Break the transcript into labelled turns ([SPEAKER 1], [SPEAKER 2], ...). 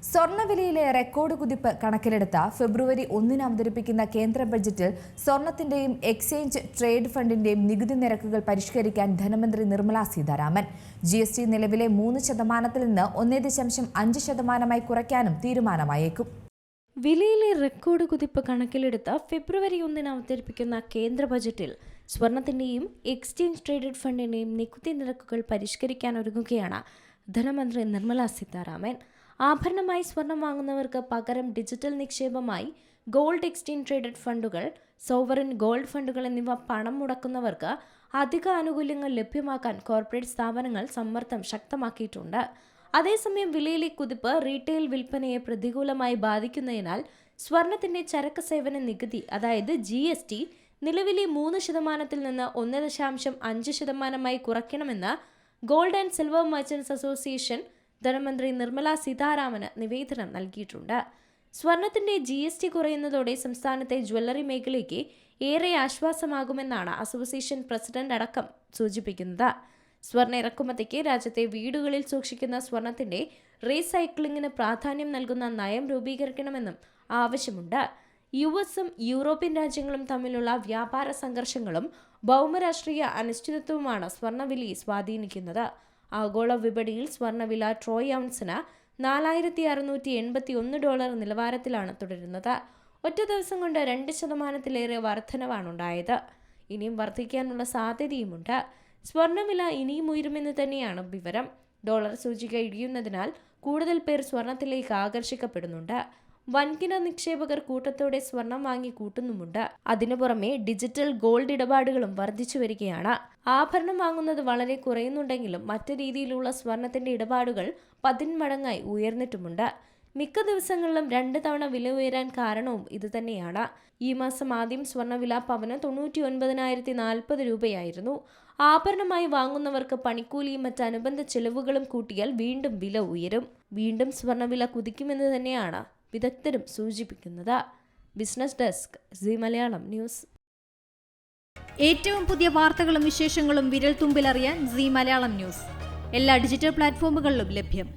[SPEAKER 1] സ്വർണ്ണവിലയിലെ record കുതിപ്പ് കണക്കിലെടുത്ത ഫെബ്രുവരി 1 അവതരിപ്പിക്കുന്ന കേന്ദ്ര ബജറ്റിൽ സ്വർണത്തിന്റെയും എക്സ്ചേഞ്ച് ട്രേഡ് ഫണ്ടിന്റെയും നികുതി നിരക്കുകൾ പരിഷ്കരിക്കാൻ ധനമന്ത്രി നിർമ്മല സീതാരാമൻ. GST നിലവിലെ 3% നിന്ന് 1.5% കുറയ്ക്കാനും തീരുമാനമായേക്കും.
[SPEAKER 2] വിലയിലെ റെക്കോർഡ് കുതിപ്പ് കണക്കിലെടുത്ത ഫെബ്രുവരി 1 അവതരിപ്പിക്കുന്ന കേന്ദ്ര ബജറ്റിൽ സ്വർണത്തിന്റെയും എക്സ്ചേഞ്ച് ട്രേഡഡ് ഫണ്ടിന്റെയും നികുതി നിരക്കുകൾ പരിഷ്കരിക്കാൻ ഒരുങ്ങുകയാണ് ധനമന്ത്രി നിർമ്മല സീതാരാമൻ. ആഭരണമായി സ്വർണം വാങ്ങുന്നവർക്ക് പകരം ഡിജിറ്റൽ നിക്ഷേപമായി ഗോൾഡ് എക്സ്ചേഞ്ച് ട്രേഡഡ് ഫണ്ടുകൾ, സോവറിൻ ഗോൾഡ് ഫണ്ടുകൾ എന്നിവ പണം മുടക്കുന്നവർക്ക് അധിക ആനുകൂല്യങ്ങൾ ലഭ്യമാക്കാൻ കോർപ്പറേറ്റ് സ്ഥാപനങ്ങൾ സമ്മർദ്ദം ശക്തമാക്കിയിട്ടുണ്ട്. അതേസമയം വിലയിലെ കുതിപ്പ് റീറ്റെയിൽ വിൽപ്പനയെ പ്രതികൂലമായി ബാധിക്കുന്നതിനാൽ സ്വർണത്തിന്റെ ചരക്ക് സേവന നികുതി അതായത് GST നിലവിലെ 3% നിന്ന് 1.5% കുറയ്ക്കണമെന്ന് gold and silver merchants association ധനമന്ത്രി നിർമ്മല സീതാരാമന് നിവേദനം നൽകിയിട്ടുണ്ട്. സ്വർണത്തിന്റെ GST കുറയുന്നതോടെ സംസ്ഥാനത്തെ ജ്വല്ലറി മേഖലയ്ക്ക് ഏറെ ആശ്വാസമാകുമെന്നാണ് അസോസിയേഷൻ പ്രസിഡന്റ് അടക്കം സൂചിപ്പിക്കുന്നത്. സ്വർണ്ണ ഇറക്കുമതിക്ക് രാജ്യത്തെ വീടുകളിൽ സൂക്ഷിക്കുന്ന സ്വർണത്തിന്റെ റീസൈക്ലിംഗിന് പ്രാധാന്യം നൽകുന്ന നയം രൂപീകരിക്കണമെന്നും ആവശ്യമുണ്ട്. US-ഉം യൂറോപ്യൻ രാജ്യങ്ങളും തമ്മിലുള്ള വ്യാപാര സംഘർഷങ്ങളും ഭൗമരാഷ്ട്രീയ അനിശ്ചിതത്വവുമാണ് സ്വർണ്ണവിലയെ സ്വാധീനിക്കുന്നത്. ആഗോള വിപണിയിൽ സ്വർണ്ണവില ട്രോയ് ഔൺസിന് $4,681 നിലവാരത്തിലാണ് തുടരുന്നത്. ഒറ്റ ദിവസം കൊണ്ട് 2% വർധനവാണുണ്ടായത്. ഇനിയും വർദ്ധിക്കാനുള്ള സാധ്യതയുമുണ്ട്. സ്വർണ്ണവില ഇനിയും ഉയരുമെന്ന് തന്നെയാണ് വിവരം. ഡോളർ സൂചിക ഇടിയുന്നതിനാൽ കൂടുതൽ പേർ സ്വർണത്തിലേക്ക് ആകർഷിക്കപ്പെടുന്നുണ്ട്. വൻകിട നിക്ഷേപകർ കൂട്ടത്തോടെ സ്വർണം വാങ്ങി കൂട്ടുന്നുമുണ്ട്. അതിനു പുറമെ ഡിജിറ്റൽ ഗോൾഡ് ഇടപാടുകളും വർദ്ധിച്ചു വരികയാണ്. ആഭരണം വാങ്ങുന്നത് വളരെ കുറയുന്നുണ്ടെങ്കിലും മറ്റു രീതിയിലുള്ള സ്വർണത്തിന്റെ ഇടപാടുകൾ 10 മടങ്ങായി ഉയർന്നിട്ടുമുണ്ട്. മിക്ക ദിവസങ്ങളിലും 2 തവണ വില ഉയരാൻ കാരണവും ഇതുതന്നെയാണ്. ഈ മാസം ആദ്യം സ്വർണ്ണവില പവന് 99,040 രൂപയായിരുന്നു. ആഭരണമായി വാങ്ങുന്നവർക്ക് പണിക്കൂലിയും മറ്റ് അനുബന്ധ ചെലവുകളും കൂട്ടിയാൽ വീണ്ടും വില ഉയരും. വീണ്ടും സ്വർണ്ണവില കുതിക്കുമെന്ന് തന്നെയാണ് വിദഗ്ധരും സൂചിപ്പിക്കുന്നത്. Business desk, Zee Malayalam news.
[SPEAKER 3] ഏറ്റവും പുതിയ വാർത്തകളും വിശേഷങ്ങളും വിരൽ തുമ്പിലറിയാൻ സീ മലയാളം ന്യൂസ് എല്ലാ ഡിജിറ്റൽ പ്ലാറ്റ്ഫോമുകളിലും ലഭ്യം.